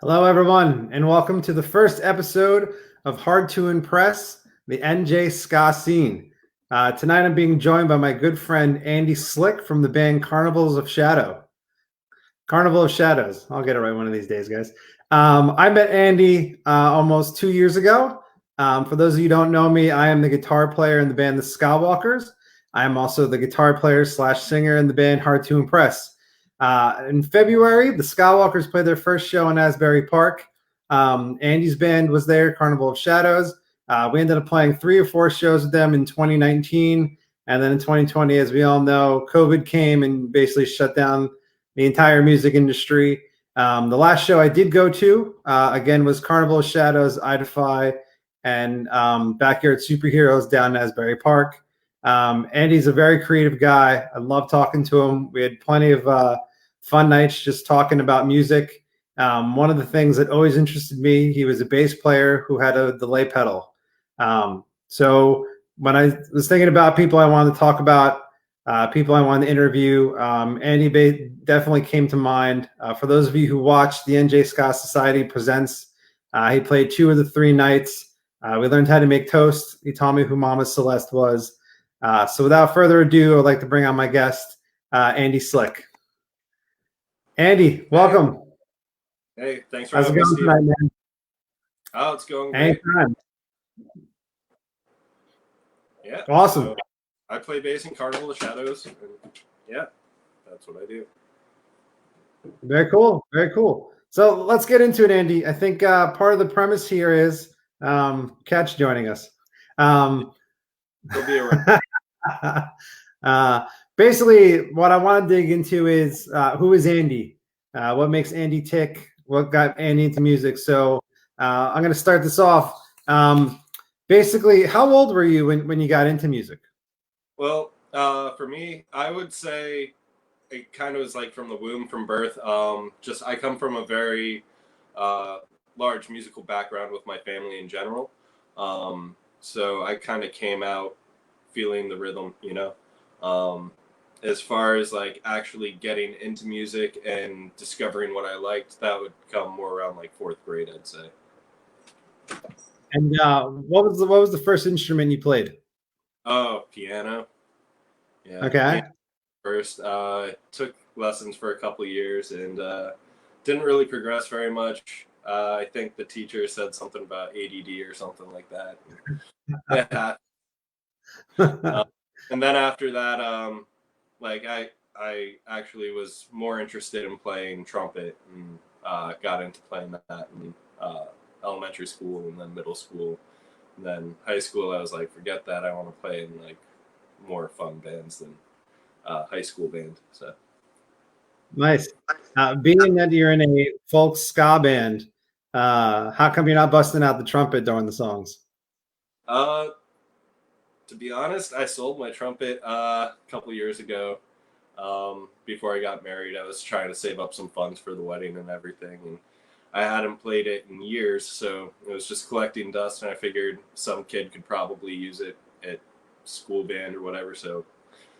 Hello, everyone, and welcome to the first episode of Hard to Impress, the NJ Ska Scene. Tonight, I'm being joined by my good friend Andy Slick from the band Carnivals of Shadow. Carnival of Shadows. I'll get it right one of these days, guys. I met Andy almost 2 years ago. For those of you who don't know me, I am the guitar player in the band The Skawalkers. I am also the guitar player / singer in the band Hard to Impress. In February, the Skywalkers played their first show in Asbury Park. Andy's band was there, Carnival of Shadows. We ended up playing 3 or 4 shows with them in 2019. And then in 2020, as we all know, COVID came and basically shut down the entire music industry. The last show I did go to, again, was Carnival of Shadows, I Defy, and Backyard Superheroes down in Asbury Park. Andy's a very creative guy. I love talking to him. We had plenty of fun nights just talking about music. One of the things that always interested me, he was a bass player who had a delay pedal. So when I was thinking about people I wanted to talk about, people I wanted to interview, Andy definitely came to mind. For those of you who watched the NJ Ska Society Presents, he played 2 of the 3 nights. We learned how to make toast. He taught me who Mama Celeste was. So without further ado, I'd like to bring on my guest, Andy Slick. Andy, welcome. Hey, thanks for How's it having going me, tonight, man? Oh, it's going great. Anytime. Yeah. Awesome. So I play bass in Carnival of Shadows. And yeah, that's what I do. Very cool. Very cool. So let's get into it, Andy. I think part of the premise here is Catch joining us. He'll be around. Basically, what I want to dig into is who is Andy? What makes Andy tick? What got Andy into music? So I'm going to start this off. Basically, how old were you when you got into music? Well, for me, I would say it kind of was like from the womb, from birth. Just I come from a very large musical background with my family in general. So I kind of came out feeling the rhythm, As far as like actually getting into music and discovering what I liked, that would come more around like 4th grade, I'd say. And what was the first instrument you played? Oh, piano. Yeah. Okay. Piano first. Took lessons for a couple of years and didn't really progress very much. I think the teacher said something about ADD or something like that. Yeah. And then after that, like I actually was more interested in playing trumpet and got into playing that in elementary school and then middle school. And then high school, I was like, forget that. I want to play in like more fun bands than high school band. So Nice. Being that you're in a folk ska band, how come you're not busting out the trumpet during the songs? To be honest, I sold my trumpet a couple years ago. Before I got married, I was trying to save up some funds for the wedding and everything, and I hadn't played it in years, so it was just collecting dust. And I figured some kid could probably use it at school band or whatever. So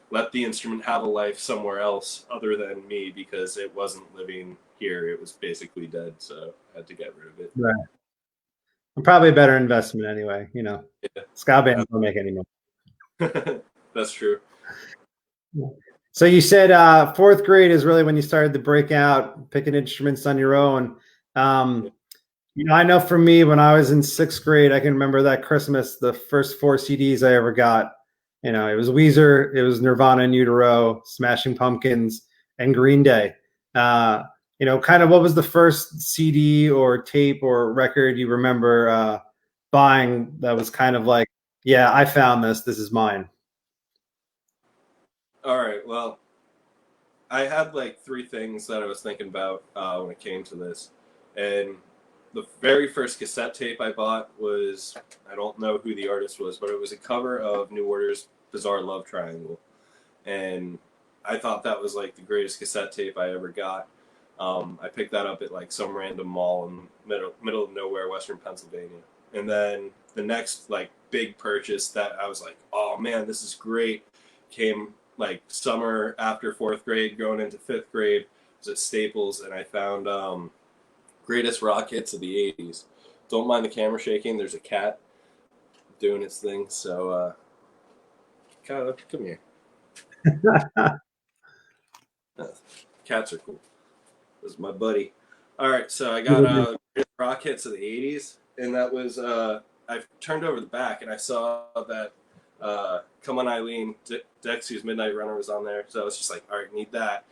let the instrument have a life somewhere else other than me because it wasn't living here. It was basically dead, so I had to get rid of it. Right. Probably a better investment anyway. Yeah. Ska bands don't make any money. That's true. So you said 4th grade is really when you started to break out, picking instruments on your own. I know for me, when I was in 6th grade, I can remember that Christmas, the first 4 CDs I ever got. It was Weezer, it was Nirvana in Utero, Smashing Pumpkins, and Green Day. Kind of what was the first CD or tape or record you remember buying that was kind of like, yeah, I found this. This is mine. All right. Well, I had like 3 things that I was thinking about when it came to this. And the very first cassette tape I bought was, I don't know who the artist was, but it was a cover of New Order's Bizarre Love Triangle. And I thought that was like the greatest cassette tape I ever got. I picked that up at like some random mall in middle of nowhere, Western Pennsylvania. And then the next like big purchase that I was like, oh man, this is great, came like summer after 4th grade, going into 5th grade. I was at Staples and I found greatest rock hits of the '80s. Don't mind the camera shaking. There's a cat doing its thing. So, Kyla, come here. Cats are cool. This is my buddy. All right, so I got rock hits of the '80s, and that was I turned over the back and I saw that "Come On Eileen," Dexy's "Midnight Runner" was on there. So I was just like, all right, need that.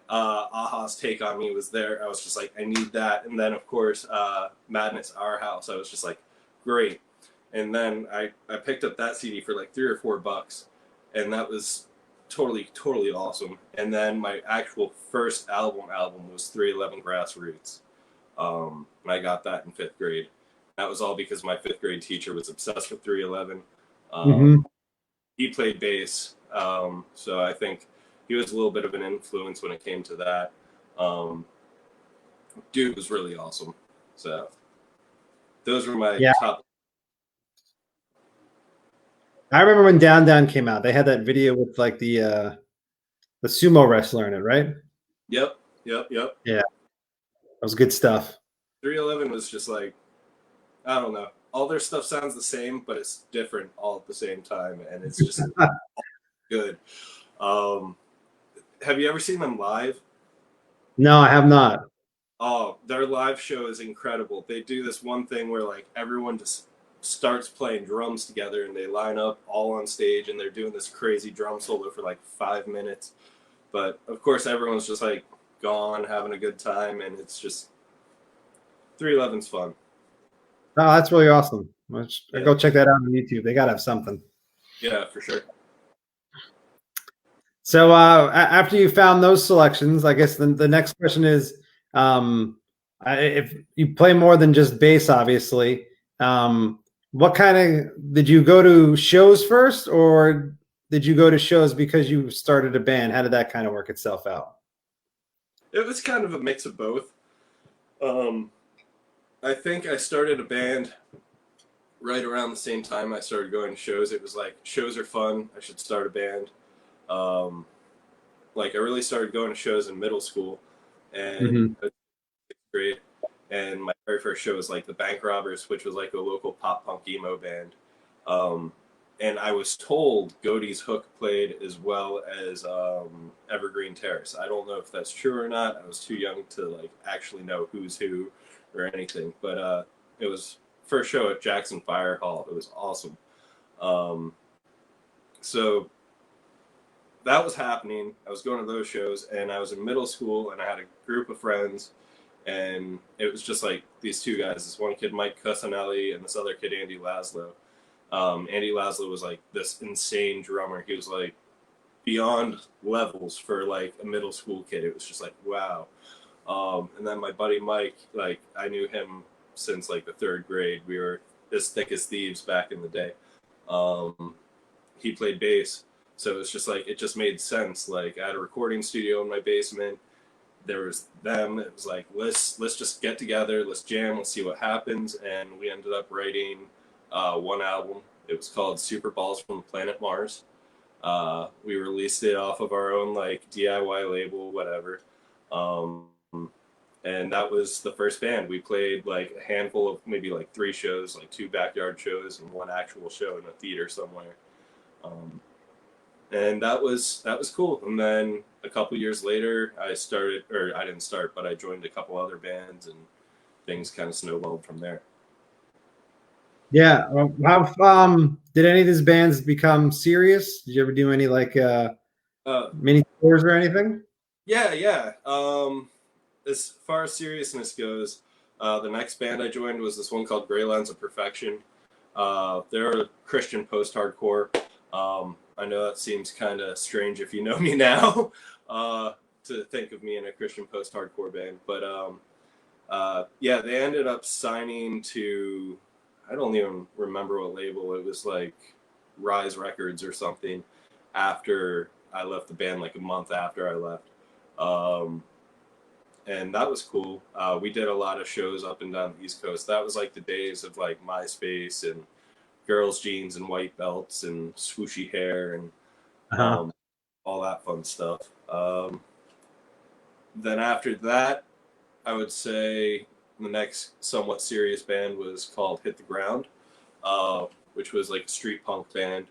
Aha's "Take on Me" was there. I was just like, I need that. And then of course, Madness Our House. I was just like, great. And then I picked up that CD for like $3 or $4, and that was totally awesome. And then my actual first album was 311 Grassroots. And I got that in 5th grade. That was all because my 5th grade teacher was obsessed with 311. He played bass, so I think he was a little bit of an influence when it came to that. Dude was really awesome. So those were my top. I remember when Down Down came out. They had that video with like the sumo wrestler in it, right? Yep. Yeah, that was good stuff. 311 was just like, I don't know. All their stuff sounds the same, but it's different all at the same time, and it's just good. Have you ever seen them live? No, I have not. Oh, their live show is incredible. They do this one thing where like everyone just starts playing drums together and they line up all on stage and they're doing this crazy drum solo for like 5 minutes. But of course everyone's just like gone having a good time, and it's just 311's fun. Oh, that's really awesome. Go check that out on YouTube. They gotta have something. Yeah, for sure. So after you found those selections, I guess the next question is, if you play more than just bass, obviously, what kind of, did you go to shows first, or did you go to shows because you started a band? How did that kind of work itself out? It was kind of a mix of both. I think I started a band right around the same time I started going to shows. It was like, shows are fun. I should start a band. Like I really started going to shows in middle school, and it was great. And my very first show was like the Bank Robbers, which was like a local pop punk emo band. And I was told Godey's Hook played as well as Evergreen Terrace. I don't know if that's true or not. I was too young to like actually know who's who or anything. But it was first show at Jackson Fire Hall. It was awesome. So that was happening. I was going to those shows, and I was in middle school, and I had a group of friends, and it was just like these two guys. This one kid, Mike Cusinelli, and this other kid, Andy Laszlo. Andy Laszlo was like this insane drummer. He was like beyond levels for like a middle school kid. It was just like, wow. And then my buddy Mike, like I knew him since like the 3rd grade. We were as thick as thieves back in the day. He played bass. So it's just like, it just made sense. Like I had a recording studio in my basement. There was them. It was like, let's just get together. Let's jam. Let's see what happens. And we ended up writing one album. It was called Super Balls from Planet Mars. We released it off of our own like DIY label, whatever. And that was the first band. We played like a handful of maybe like 3 shows, like 2 backyard shows and 1 actual show in a theater somewhere. And that was cool. And then a couple years later, I didn't start, but I joined a couple other bands, and things kind of snowballed from there. Yeah. How did any of these bands become serious? Did you ever do any like mini tours or anything? Yeah. As far as seriousness goes, the next band I joined was this one called Gray Lines of Perfection. They're Christian post-hardcore. I know that seems kind of strange if you know me now, to think of me in a Christian post-hardcore band. But yeah, they ended up signing to, I don't even remember what label. It was like Rise Records or something after I left the band, like a month after I left. And that was cool. We did a lot of shows up and down the East Coast. That was like the days of like MySpace and girls' jeans and white belts and swooshy hair and all that fun stuff. Then after that, I would say the next somewhat serious band was called Hit the Ground, which was like a street punk band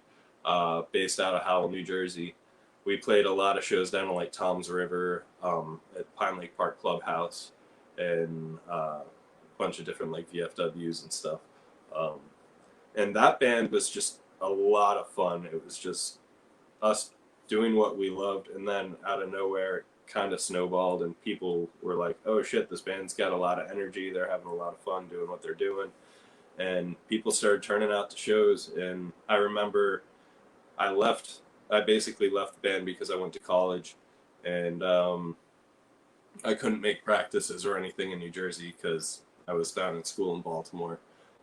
based out of Howell, New Jersey. We played a lot of shows down in like Tom's River, at Pine Lake Park Clubhouse, and a bunch of different like VFWs and stuff. Um, and that band was just a lot of fun. It was just us doing what we loved, and then out of nowhere, it kind of snowballed, and people were like, "Oh shit, this band's got a lot of energy. They're having a lot of fun doing what they're doing." And people started turning out to shows. And I remember I left. I basically left the band because I went to college, and I couldn't make practices or anything in New Jersey because I was down in school in Baltimore,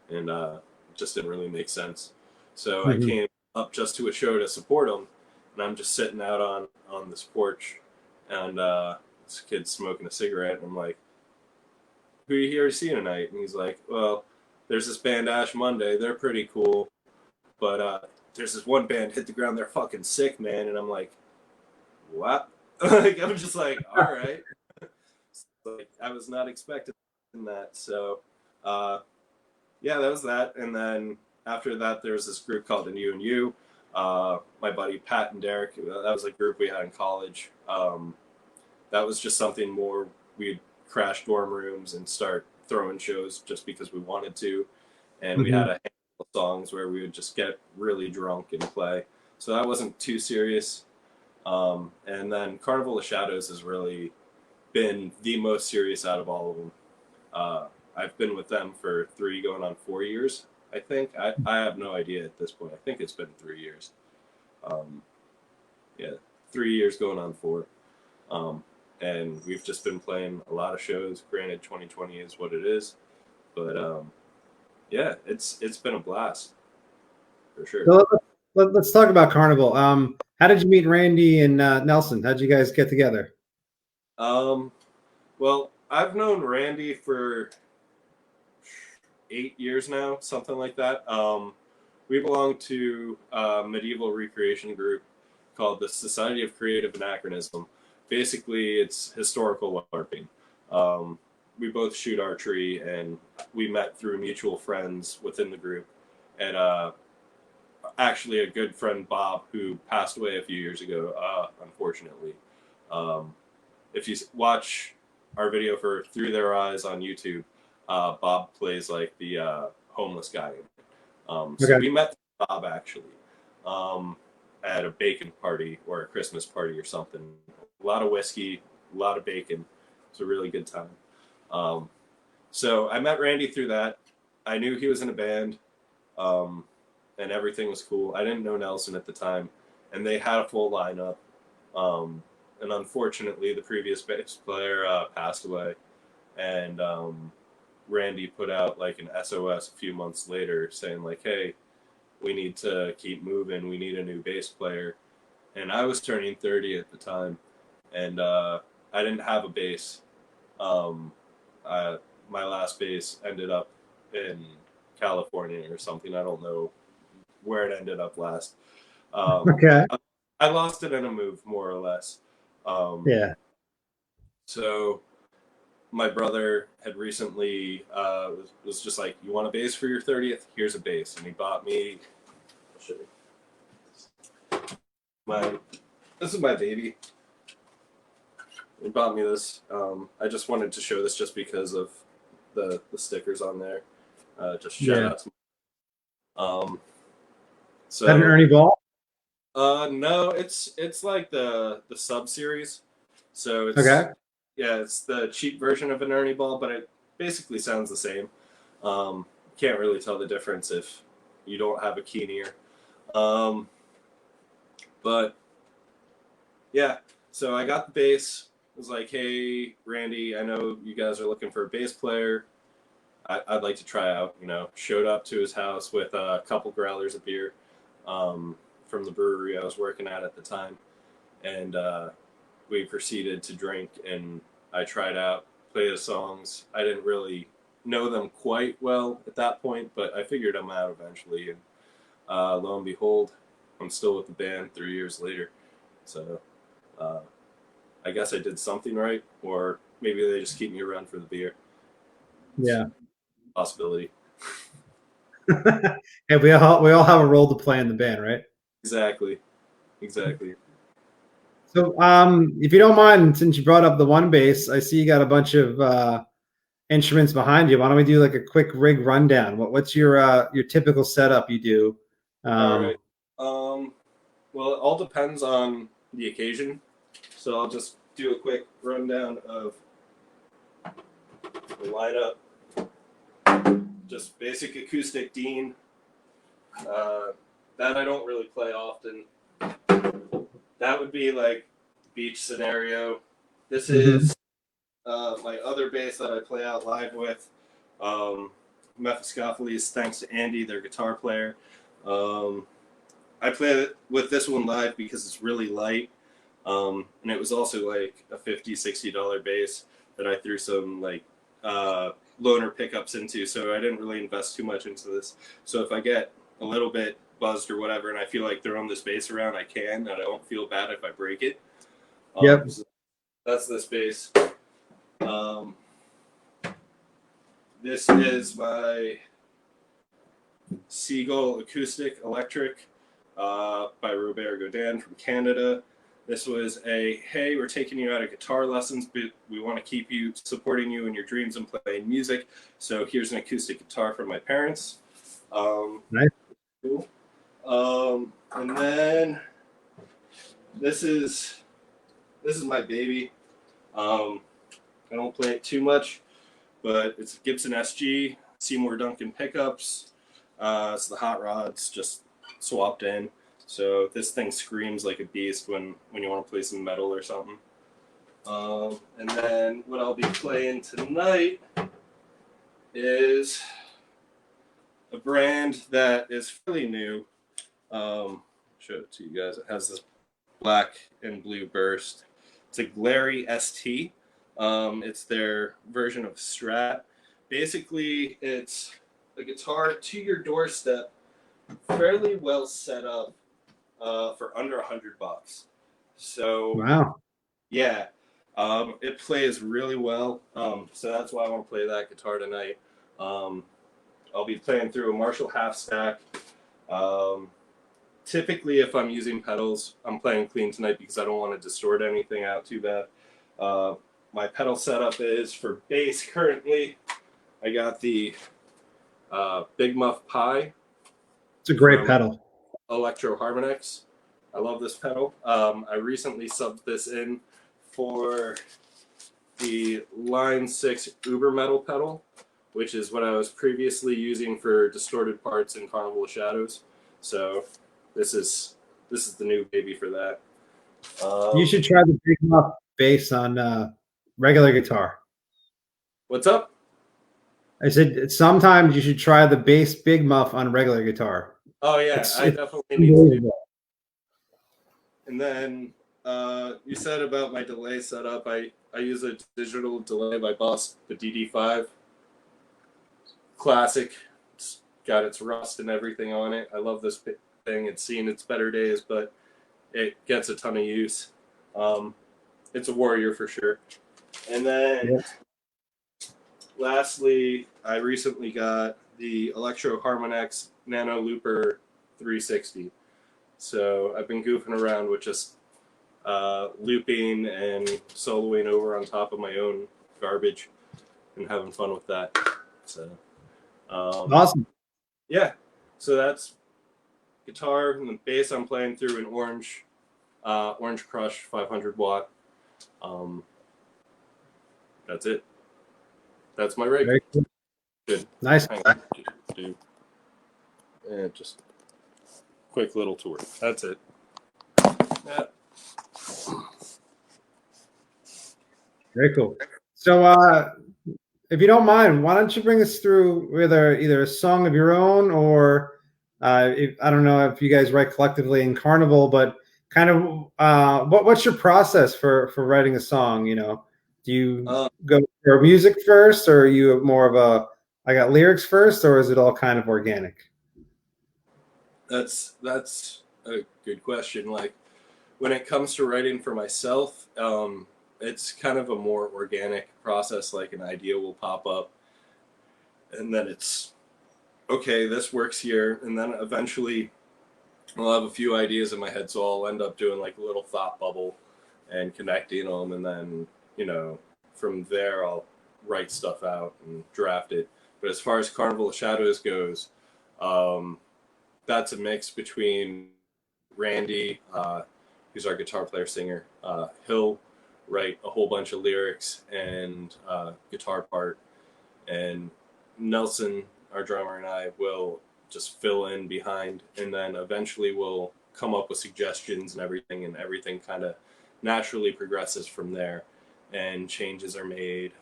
and it just didn't really make sense. So I Mhm. came up just to a show to support them, and I'm just sitting out on this porch, and this kid's smoking a cigarette, and I'm like, "Who are you here to see tonight?" And he's like, "Well, there's this band Ash Monday. They're pretty cool, but there's this one band Hit the Ground. They're fucking sick, man." And I'm like, "What?" Like I'm just like, "All right." Like I was not expecting that. So yeah, that was that. And then after that, there was this group called the New and You. My buddy Pat and Derek. That was a group we had in college. That was just something more. We'd crash dorm rooms and start throwing shows just because we wanted to. And we had Mhm. a handful of songs where we would just get really drunk and play. So that wasn't too serious. And then Carnival of Shadows has really been the most serious out of all of them. Uh, I've been with them for 3 going on 4 years. I think I have no idea at this point. I think it's been 3 years. Um, yeah, 3 years going on four. Um, and we've just been playing a lot of shows. Granted, 2020 is what it is, but yeah, it's been a blast for sure. So let's talk about Carnival. How did you meet Randy and Nelson? How did you guys get together? Um, well, I've known Randy for 8 years now, something like that. We belong to a medieval recreation group called the Society of Creative Anachronism. Basically, it's historical LARPing. Um, we both shoot archery, and we met through mutual friends within the group. And actually, a good friend, Bob, who passed away a few years ago, unfortunately. Um, if you watch our video for Through Their Eyes on YouTube, Bob plays like the homeless guy. So Okay. we met Bob actually um, at a bacon party or a Christmas party or something. A lot of whiskey, a lot of bacon. It's a really good time. Um, so I met Randy through that. I knew he was in a band, um, and everything was cool. I didn't know Nelson at the time, and they had a full lineup. Um, and unfortunately, the previous bass player passed away, and Randy put out like an SOS a few months later saying like, "Hey, we need to keep moving. We need a new bass player." And I was turning 30 at the time, and I didn't have a bass. Um, I, my last bass ended up in California or something. I don't know where it ended up last. Um, Okay. I lost it in a move, more or less. Um, Yeah. so my brother had recently was just like, "You want a bass for your 30th? Here's a bass," and he bought me. I'll show you. My This is my baby. He bought me this. I just wanted to show this just because of the stickers on there. Just shout Yeah. out to. Um, Is that an so Ernie Ball? no, it's like the sub series. So it's Okay. yeah, it's the cheap version of an Ernie ball, but it basically sounds the same. Can't really tell the difference if you don't have a keen ear. Um, but yeah, so I got the bass. I was like, "Hey, Randy, I know you guys are looking for a bass player. I'd like to try out." Showed up to his house with a couple growlers of beer um, from the brewery I was working at the time, and we proceeded to drink. And I tried out, play the songs. I didn't really know them quite well at that point, but I figured them out eventually. And lo and behold, I'm still with the band 3 years later. So uh, I guess I did something right, or maybe they just keep me around for the beer. Yeah. Possibility. And we all have a role to play in the band, right? Exactly. So, if you don't mind, since you brought up the one bass, I see you got a bunch of instruments behind you. Why don't we do like a quick rig rundown? What's your typical setup you do? All Um, right. Well, it all depends on the occasion. So I'll just do a quick rundown of the lineup. Just basic acoustic Dean. That I don't really play often. That would be like beach scenario. This is my other bass that I play out live with. Mephistopheles, thanks to Andy, their guitar player. I play with this one live because it's really light. And it was also like a $50, $60 bass that I threw some like loaner pickups into, so I didn't really invest too much into this. So if I get a little bit buzzed or whatever and I feel like throwing this bass around, I can, and I don't feel bad if I break it. Yep. So that's this bass. This is my Seagull Acoustic Electric by Robert Godin from Canada. This was hey, we're taking you out of guitar lessons, but we want to keep you supporting you in your dreams and playing music. So here's an acoustic guitar from my parents. Nice. Cool. And then this is my baby. I don't play it too much, but it's a Gibson SG, Seymour Duncan pickups. It's the hot rods just swapped in. So this thing screams like a beast when you want to play some metal or something. And then what I'll be playing tonight is a brand that is fairly new. Show it to you guys. It has this black and blue burst. It's a Glary ST. It's their version of Strat. Basically, it's a guitar to your doorstep, fairly well set up. For under $100. So Wow. yeah, it plays really well. So that's why I want to play that guitar tonight. I'll be playing through a Marshall half stack. Typically, if I'm using pedals, I'm playing clean tonight because I don't want to distort anything out too bad. My pedal setup is for bass currently. I got the Big Muff Pi. It's a great pedal. Electro Harmonix. I love this pedal. I recently subbed this in for the Line 6 Uber Metal pedal, which is what I was previously using for distorted parts in Carnival of Shadows. So this is the new baby for that. You should try the Big Muff bass on regular guitar. What's up? I said sometimes you should try the bass Big Muff on regular guitar. Oh yeah, I definitely need to do that. And then you said about my delay setup. I use a digital delay by Boss, the DD5. Classic. It's got its rust and everything on it. I love this thing. It's seen its better days, but it gets a ton of use. It's a warrior for sure. And then lastly, I recently got the Electro Harmonix Nano Looper 360. So I've been goofing around with just looping and soloing over on top of my own garbage and having fun with that. So awesome. Yeah. So that's guitar and the bass. I'm playing through an Orange Crush 500 watt. That's it. That's my rig. Very cool. Good. Nice. Dude. And just quick little tour. That's it. Yeah. Very cool. So, if you don't mind, why don't you bring us through either a song of your own or I don't know if you guys write collectively in Carnival, but kind of what's your process for writing a song? You know, do you go for music first, or are you more of a I got lyrics first, or is it all kind of organic? That's a good question. Like when it comes to writing for myself, it's kind of a more organic process. Like an idea will pop up and then it's okay, this works here, and then eventually I'll have a few ideas in my head, so I'll end up doing like a little thought bubble and connecting them, and then from there I'll write stuff out and draft it. But as far as Carnival of Shadows goes, that's a mix between Randy, who's our guitar player singer. He'll write a whole bunch of lyrics and guitar part, and Nelson, our drummer, and I will just fill in behind, and then eventually we'll come up with suggestions and everything kind of naturally progresses from there, and changes are made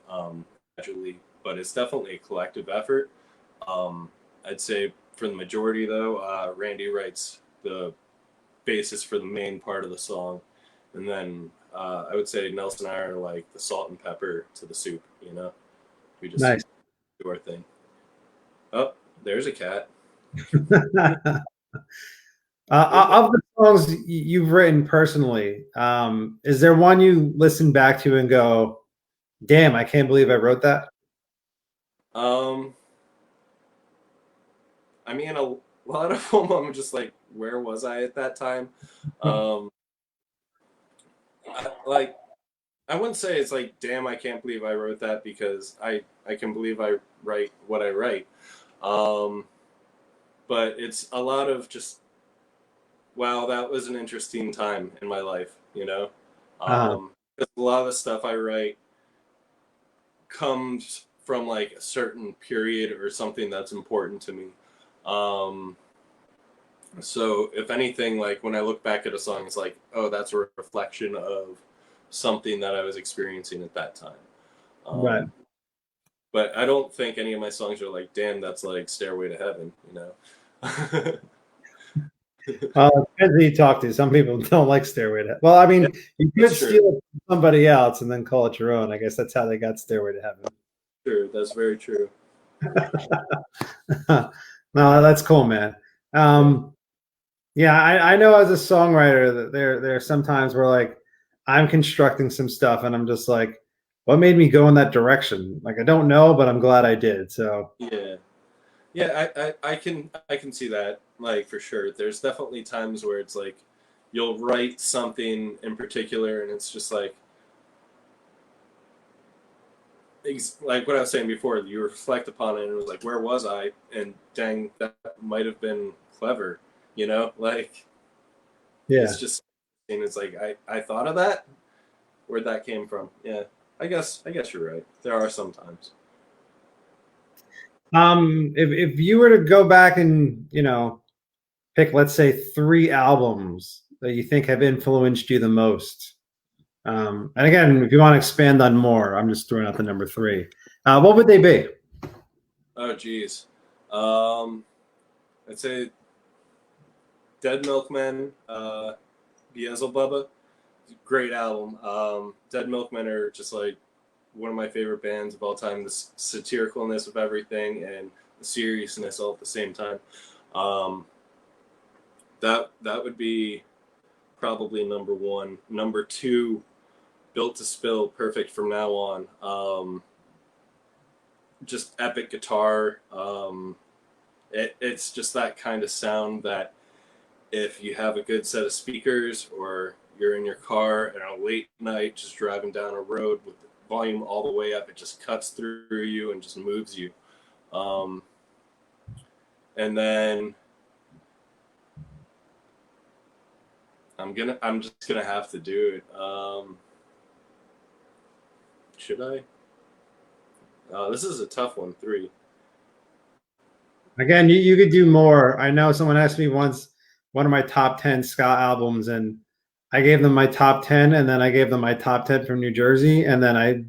gradually. But it's definitely a collective effort. I'd say for the majority, though, Randy writes the basis for the main part of the song, and then I would say Nelson and I are like the salt and pepper to the soup. We just Nice. do our thing. Oh, there's a cat. Of the songs you've written personally, is there one you listen back to and go, "Damn, I can't believe I wrote that"? I mean, a lot of them, I'm just like, where was I at that time? I wouldn't say it's like, damn, I can't believe I wrote that, because I can believe I write what I write. But it's a lot of just, wow, that was an interesting time in my life, Uh-huh. 'Cause a lot of the stuff I write comes from like a certain period or something that's important to me. Um, so if anything, like when I look back at a song, it's like, oh, that's a reflection of something that I was experiencing at that time. Right. But I don't think any of my songs are like, damn, that's like Stairway to Heaven. Depends who you talk to. Some people don't like Stairway to Heaven. Well, I mean, Yeah, you could that's true. steal it from somebody else and then call it your own. I guess that's how they got Stairway to Heaven. True, that's very true. No, that's cool, man. Yeah, I know as a songwriter that there are some times where like I'm constructing some stuff and I'm just like, what made me go in that direction? Like I don't know, but I'm glad I did. So Yeah. Yeah, I can see that, like, for sure. There's definitely times where it's like you'll write something in particular, and it's just like what I was saying before. You reflect upon it, and it was like, where was I? And dang, that might have been clever. Like yeah. it's just, and it's like I thought of that. Where'd that came from? Yeah, I guess you're right. There are some times. If you were to go back and pick, let's say, three albums that you think have influenced you the most. And again, if you want to expand on more, I'm just throwing out the number three. What would they be? Oh, geez. Um, I'd say Dead Milkmen, Beelzebubba. Great album. Dead Milkmen are just like one of my favorite bands of all time. The satiricalness of everything and the seriousness all at the same time. Um, that would be probably number one. Number two, Built to Spill, Perfect from Now on. Just epic guitar. It's just that kind of sound that if you have a good set of speakers, or you're in your car and on a late night just driving down a road with the volume all the way up, it just cuts through you and just moves you. Um, and then I'm just gonna have to do it. Should I? This is a tough one. Three. Again, you could do more. I know someone asked me once one of my top 10 ska albums, and I gave them my top 10, and then I gave them my top 10 from New Jersey, and then I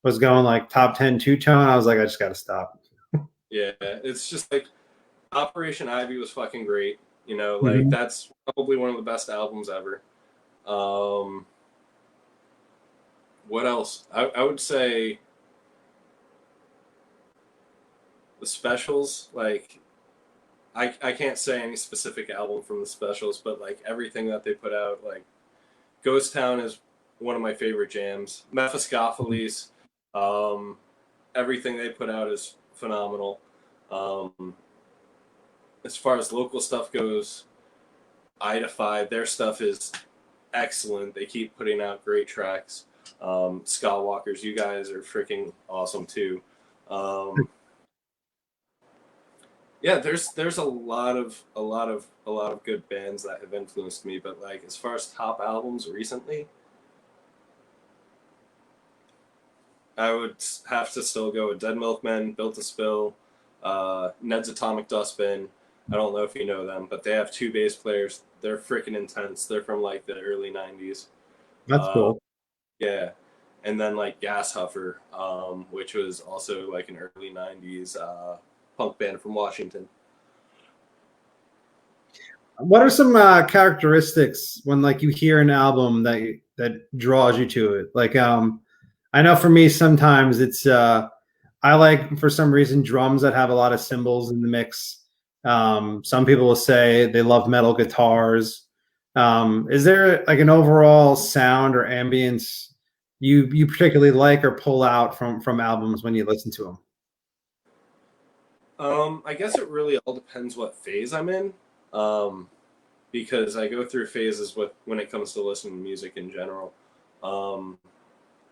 was going like top 10 two tone. I was like, I just got to stop. Yeah, it's just like Operation Ivy was fucking great. Like Mhm. that's probably one of the best albums ever. Um, what else? I would say the Specials. Like I can't say any specific album from the Specials, but like everything that they put out, like Ghost Town is one of my favorite jams. Mephistopheles, um, everything they put out is phenomenal. As far as local stuff goes, Ida 5, their stuff is excellent. They keep putting out great tracks. Scott Walkers, you guys are freaking awesome too. Yeah, there's a lot of good bands that have influenced me, but like as far as top albums recently, I would have to still go with Dead Milkmen, Built to Spill, Ned's Atomic Dustbin. I don't know if you know them, but they have two bass players. They're freaking intense. They're from like the early '90s. That's Uh, cool. yeah, and then like Gas Huffer, which was also like an early '90s punk band from Washington. What are some characteristics when like you hear an album that draws you to it? Like, I know for me sometimes it's I like for some reason drums that have a lot of cymbals in the mix. Some people will say they love metal guitars. Is there like an overall sound or ambience you particularly like or pull out from albums when you listen to them? I guess it really all depends what phase I'm in, um, because I go through phases with when it comes to listening to music in general. Um,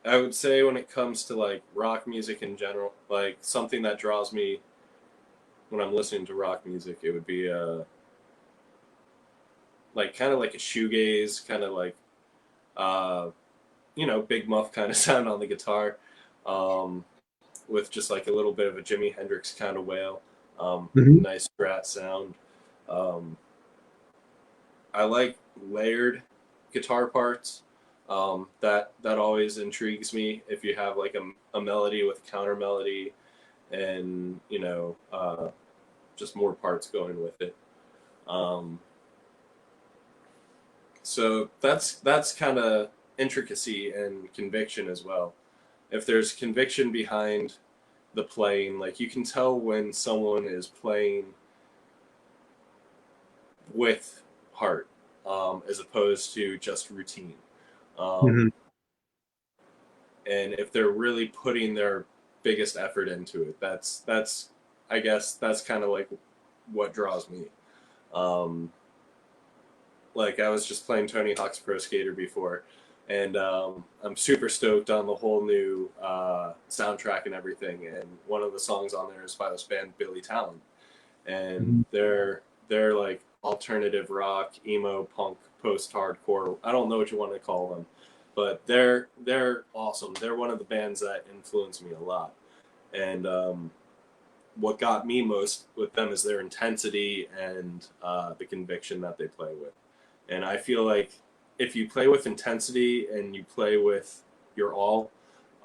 I would say when it comes to like rock music in general, like something that draws me when I'm listening to rock music, it would be like kind of like a shoegaze, kind of like uh, Big Muff kind of sound on the guitar, um, with just like a little bit of a Jimi Hendrix kind of wail, Mhm. nice strat sound. Um, I like layered guitar parts. That always intrigues me. If you have like a melody with a counter melody, and just more parts going with it. Um, so that's kind of intricacy and conviction as well. If there's conviction behind the playing, like you can tell when someone is playing with heart, as opposed to just routine. Um, Mhm. and if they're really putting their biggest effort into it, that's I guess that's kind of like what draws me. Um, like I was just playing Tony Hawk's Pro Skater before, and I'm super stoked on the whole new soundtrack and everything. And one of the songs on there is by this band Billy Talent, and Mhm. they're like alternative rock, emo, punk, post-hardcore. I don't know what you want to call them, but they're awesome. They're one of the bands that influenced me a lot, and what got me most with them is their intensity and the conviction that they play with. And I feel like if you play with intensity and you play with your all,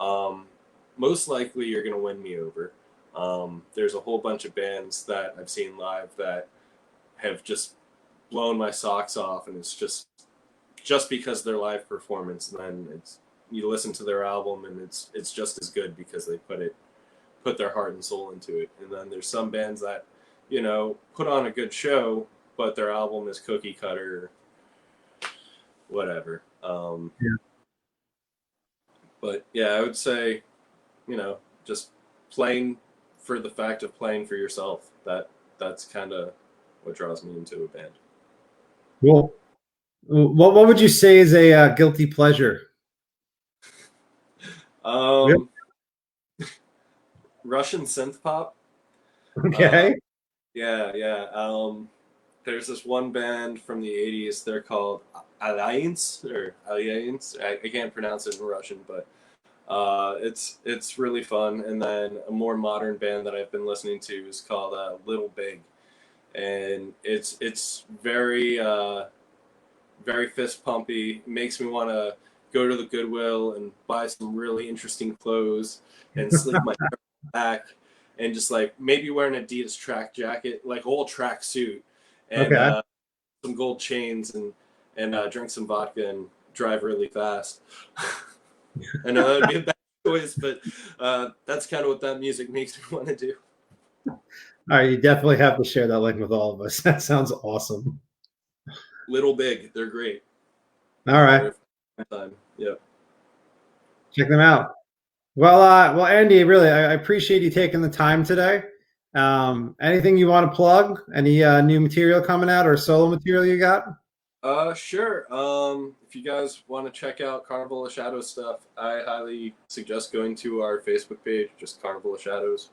um, most likely you're going to win me over. There's a whole bunch of bands that I've seen live that have just blown my socks off, and it's just because their live performance. And then it's you listen to their album, and it's just as good because they put their heart and soul into it. And then there's some bands that put on a good show, but their album is cookie cutter, whatever. Yeah. But yeah, I would say just playing for the fact of playing for yourself. That's kind of what draws me into a band. Cool. What would you say is a guilty pleasure? Yep. Um, Russian synth pop. Uh, Okay. yeah, yeah. There's this one band from the '80s. They're called Alliance or Alliance. I can't pronounce it in Russian, but it's really fun. And then a more modern band that I've been listening to is called Little Big, and it's very fist pumpy. Makes me want to go to the Goodwill and buy some really interesting clothes and slick my hair back and just like maybe wear an Adidas track jacket, like a whole track suit, and Okay. some gold chains and drink some vodka and drive really fast. I know that would be a bad choice, but that's kind of what that music makes me want to do. All right, you definitely have to share that link with all of us. That sounds awesome. Little Big, they're great. All right, They're a fun time. Yep. check them out. Well, Andy, really, I appreciate you taking the time today. Anything you want to plug? Any new material coming out or solo material you got? Sure. If you guys want to check out Carnival of Shadows stuff, I highly suggest going to our Facebook page, just Carnival of Shadows.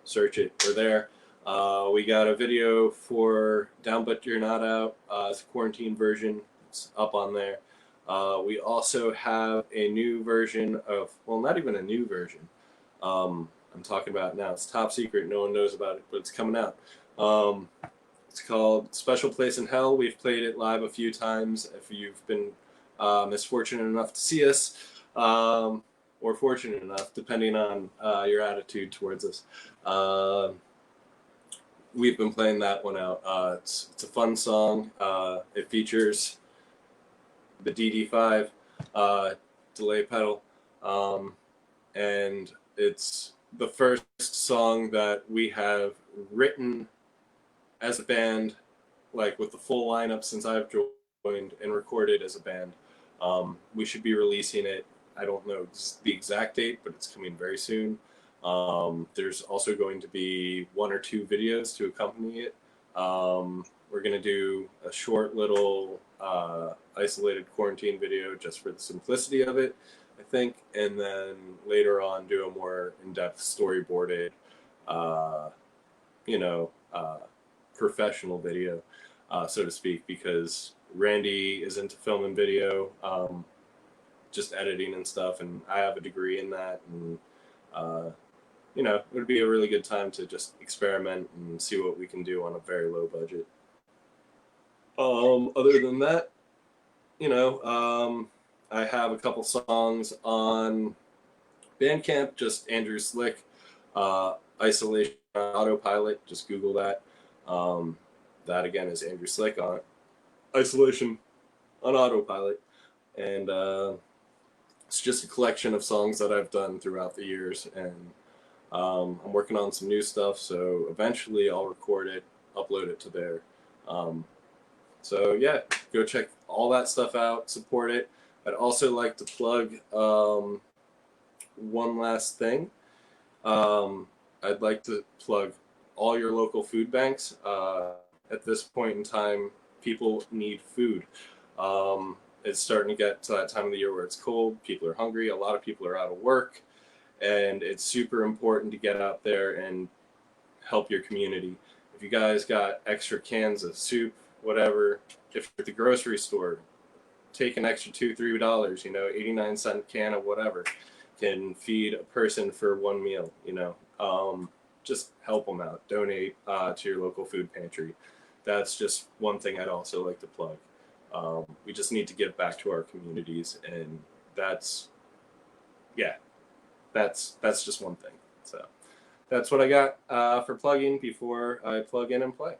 Search it. We're there. We got a video for Down But You're Not Out. It's a quarantine version. It's up on there. We also have a new version of, well, not even a new version. I'm talking about now. It's top secret. No one knows about it, but it's coming out. It's called Special Place in Hell. We've played it live a few times. If you've been misfortunate enough to see us, or fortunate enough, depending on your attitude towards us, we've been playing that one out. It's a fun song. It features the DD5 delay pedal, and it's the first song that we have written as a band, like with the full lineup since I've joined, and recorded as a band. We should be releasing it. I don't know the exact date, but it's coming very soon. There's also going to be 1 or 2 videos to accompany it. We're going to do a short little isolated quarantine video just for the simplicity of it, I think, and then later on do a more in-depth storyboarded, professional video, so to speak, because Randy is into film and video, just editing and stuff, and I have a degree in that, and it would be a really good time to just experiment and see what we can do on a very low budget. Other than that, I have a couple songs on Bandcamp, just Andrew Slick, Isolation Autopilot, just Google that. That again is Andrew Slick on Isolation on Autopilot. And it's just a collection of songs that I've done throughout the years. And I'm working on some new stuff, so eventually I'll record it, upload it to there. So yeah, go check all that stuff out, support it. I'd also like to plug one last thing. I'd like to plug all your local food banks. At this point in time, people need food. It's starting to get to that time of the year where it's cold, people are hungry, a lot of people are out of work, and it's super important to get out there and help your community. If you guys got extra cans of soup, whatever, if you're at the grocery store, take an extra $2-3, 89-cent can of whatever, can feed a person for one meal, just help them out. Donate to your local food pantry. That's just one thing I'd also like to plug. We just need to give back to our communities, and that's just one thing. So that's what I got for plugging before I plug in and play.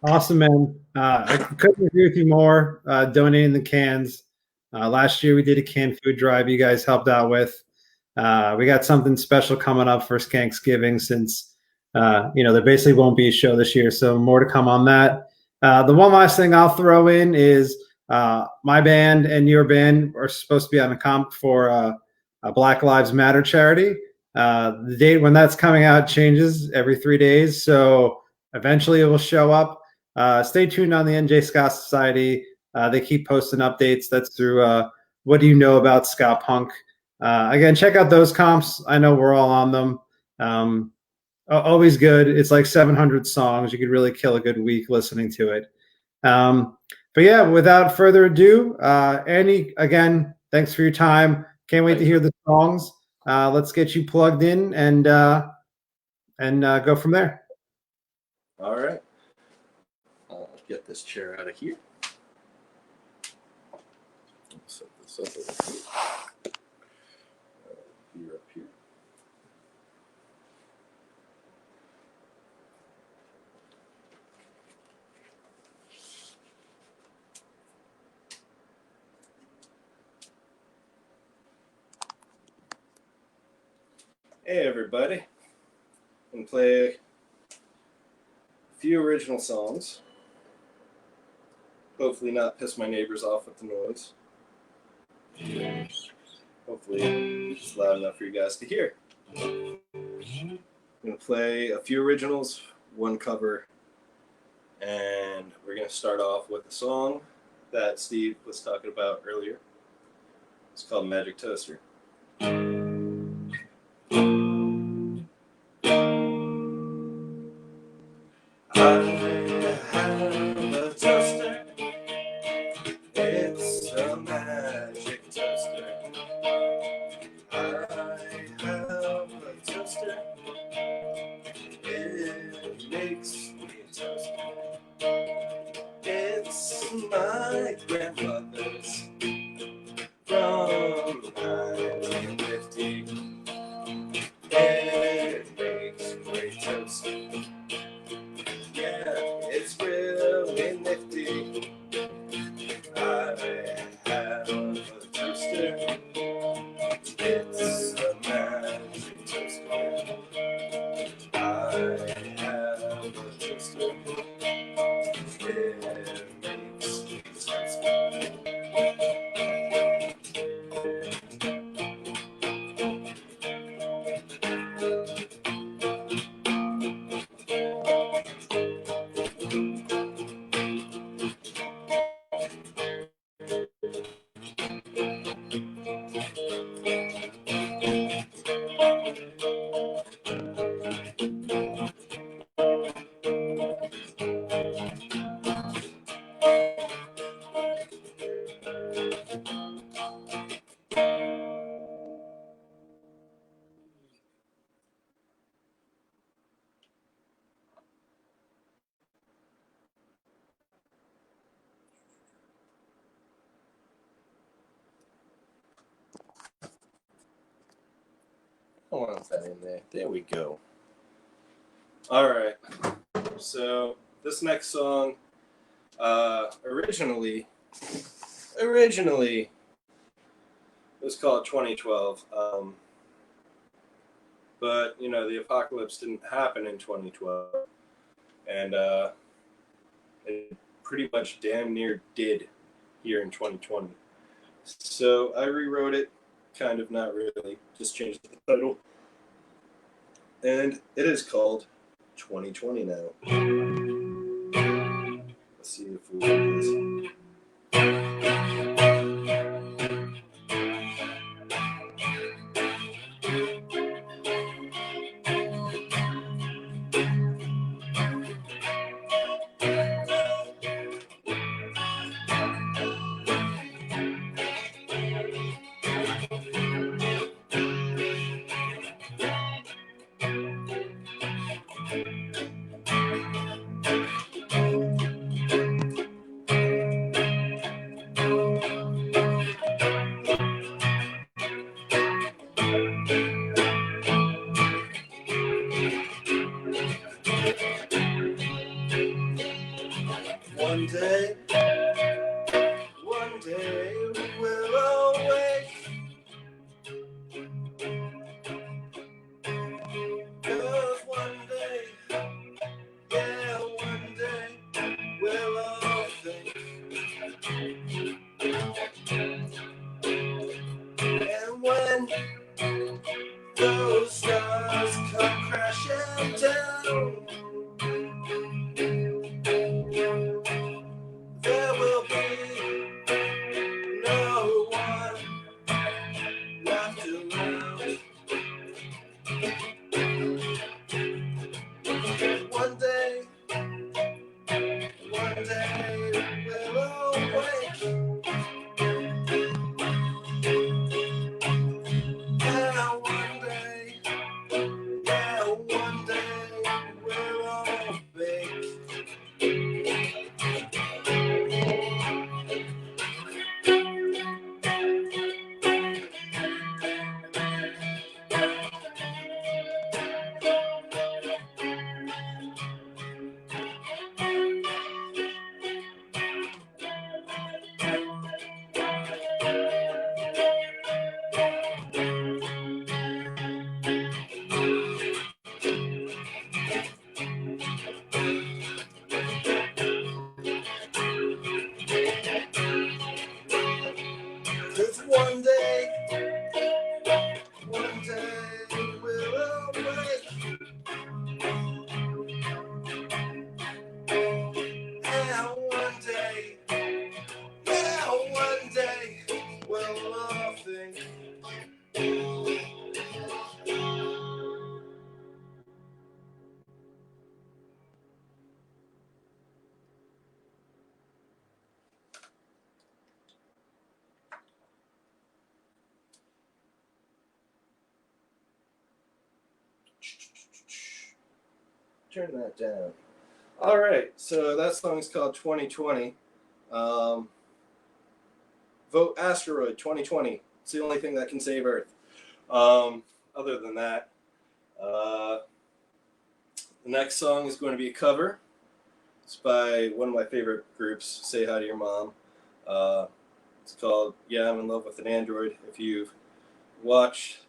Awesome, man. I couldn't agree with you more. Donating the cans. Last year we did a canned food drive you guys helped out with. We got something special coming up for Skanksgiving since, there basically won't be a show this year. So more to come on that. The one last thing I'll throw in is my band and your band are supposed to be on a comp for a Black Lives Matter charity. The date when that's coming out changes every 3 days. So eventually it will show up. Stay tuned on the NJ Ska Society. They keep posting updates. That's through What Do You Know About Ska Punk? Again, check out those comps. I know we're all on them. Always good. It's like 700 songs. You could really kill a good week listening to it. But yeah, without further ado, Andy, again, thanks for your time. Can't wait to hear the songs. Let's get you plugged in and go from there. All right. I'll get this chair out of here. Set this up over here. You're up here. Hey everybody. I'm gonna play a few original songs. Hopefully not piss my neighbors off with the noise. Hopefully it's loud enough for you guys to hear. I'm going to play a few originals, one cover, and we're going to start off with a song that Steve was talking about earlier. It's called Magic Toaster. I have a toaster. It's a magic toaster. I have a toaster. It makes me toast. It's my grandmother's from 1950. It makes great toast. Yeah, it's really nifty. I have a toaster. It's a magic toaster. I have a toaster. It makes me toast. I want that in there. There we go. All right. So this next song, originally it was called 2012. But you know, the apocalypse didn't happen in 2012, and it pretty much damn near did here in 2020. So I rewrote it, kind of, not really, just changed the title. And it is called 2020 now. Let's see if we do this. One day we'll all wake. 'Cause one day, yeah, one day we'll all think. And when those stars come crashing down, there will be no one left around. One day we'll all wake. Yeah, one day we'll all bake. Turn that down. All right, so that song is called 2020. Vote asteroid 2020. It's the only thing that can save Earth. Other than that, the next song is going to be a cover. It's by one of my favorite groups, Say Hi to Your Mom. It's called Yeah, I'm in Love with an Android. If you've watched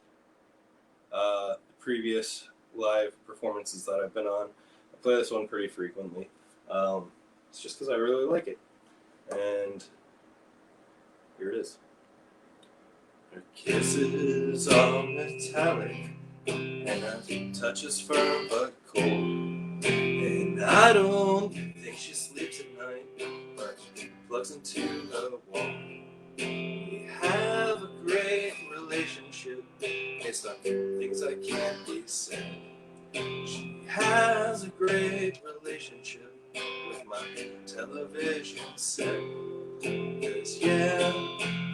the previous live performances that I've been on, I play this one pretty frequently. It's just because I really like it. And here it is. Her kisses are metallic, and her touch is firm but cold. And I don't think she sleeps at night, but plugs into the wall. We have a great relationship based on things that can't be said. She has a great relationship with my television set. 'Cause yeah,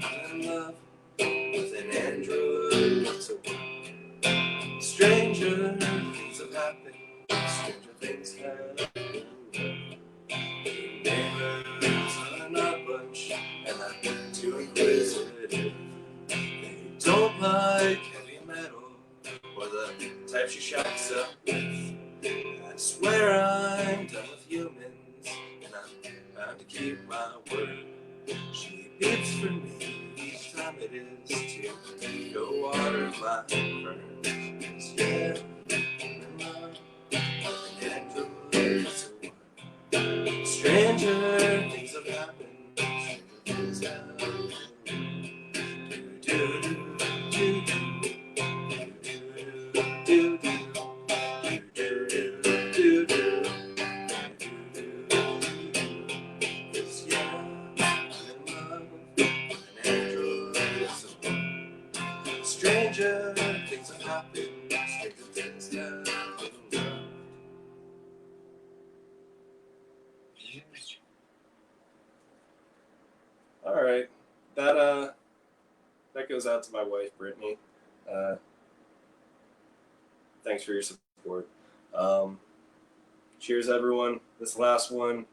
I'm in love with an android. It's a stranger things have happened. Stranger things have happened. The neighbors are not much, and I'm too inquisitive. They don't like heavy metal or the type she shocks up with. I swear I'm done with humans, and I'm bound to keep my word. She beeps for me each time it is to go water my ferns. 'Cause yeah, I'm in love with an android. Stranger things have happened. Stranger things have happened. Do, do, do, do, do, do, do, do. Stranger things have happened. Stranger things have happened. All right, that goes out to my wife, Brittany. Thanks for your support. Cheers, everyone. This last one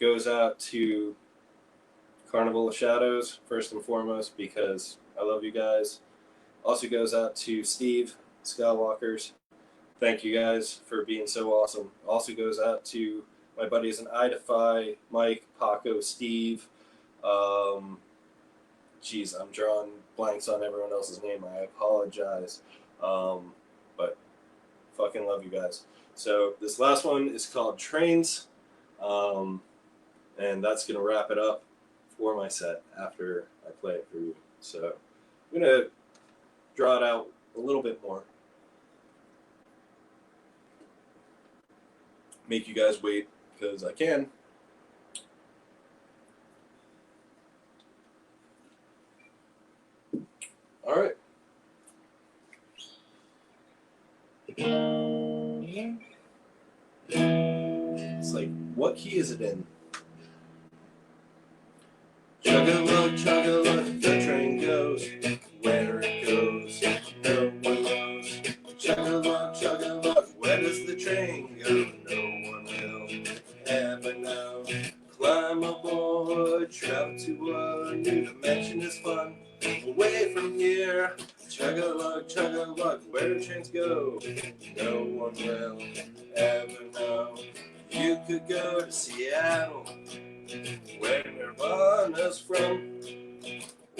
goes out to Carnival of Shadows, first and foremost, because I love you guys. Also goes out to Steve Skywalkers. Thank you guys for being so awesome. Also goes out to my buddies in iDefy, Mike, Paco, Steve. Geez, I'm drawing blanks on everyone else's name. I apologize. But fucking love you guys. So this last one is called Trains. And that's going to wrap it up for my set after I play it for you. So I'm going to draw it out a little bit more. Make you guys wait because I can. All right. It's like, what key is it in? Chug-a-lug, the train goes. Where it goes, no one knows. Chug-a-lug, where does the train go? No one will ever know. Climb aboard, travel to a new dimension is fun. Away from here, chug-a-lug, where do trains go? No one will ever know. You could go to Seattle, where Nirvana's from,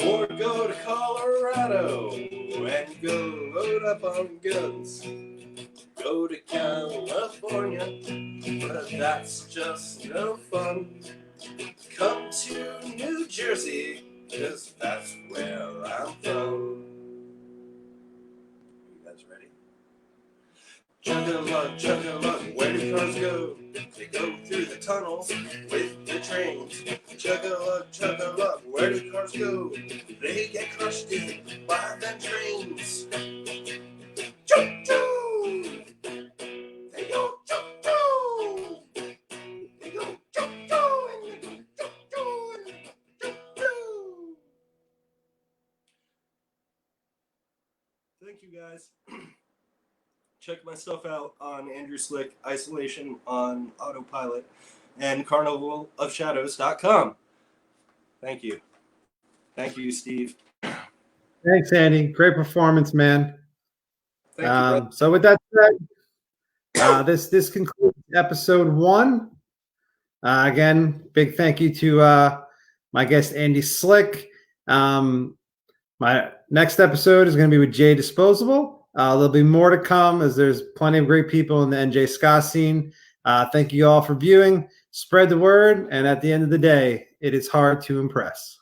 or go to Colorado and go load up on guns. Go to California, but that's just no fun. Come to New Jersey, 'cause that's where I'm from. You guys ready? Chug-a-lug, where do cars go? They go through the tunnels with the trains. Chug-a-lug, where do cars go? They get crushed in by the trains. Choo-choo! They go choo-choo! They go choo-choo! And they go choo-choo! And they go choo-choo! Thank you, guys. check my stuff out on Andrew Slick, Isolation on Autopilot, and carnivalofshadows.com. Thank you. Thank you, Steve. Thanks, Andy. Great performance, man. Thank you, brother. So with that said, this concludes episode 1. Again, big thank you to my guest Andy Slick. My next episode is going to be with Jay Disposable. There'll be more to come as there's plenty of great people in the NJ ska scene. Thank you all for viewing. Spread the word, and at the end of the day, it is hard to impress.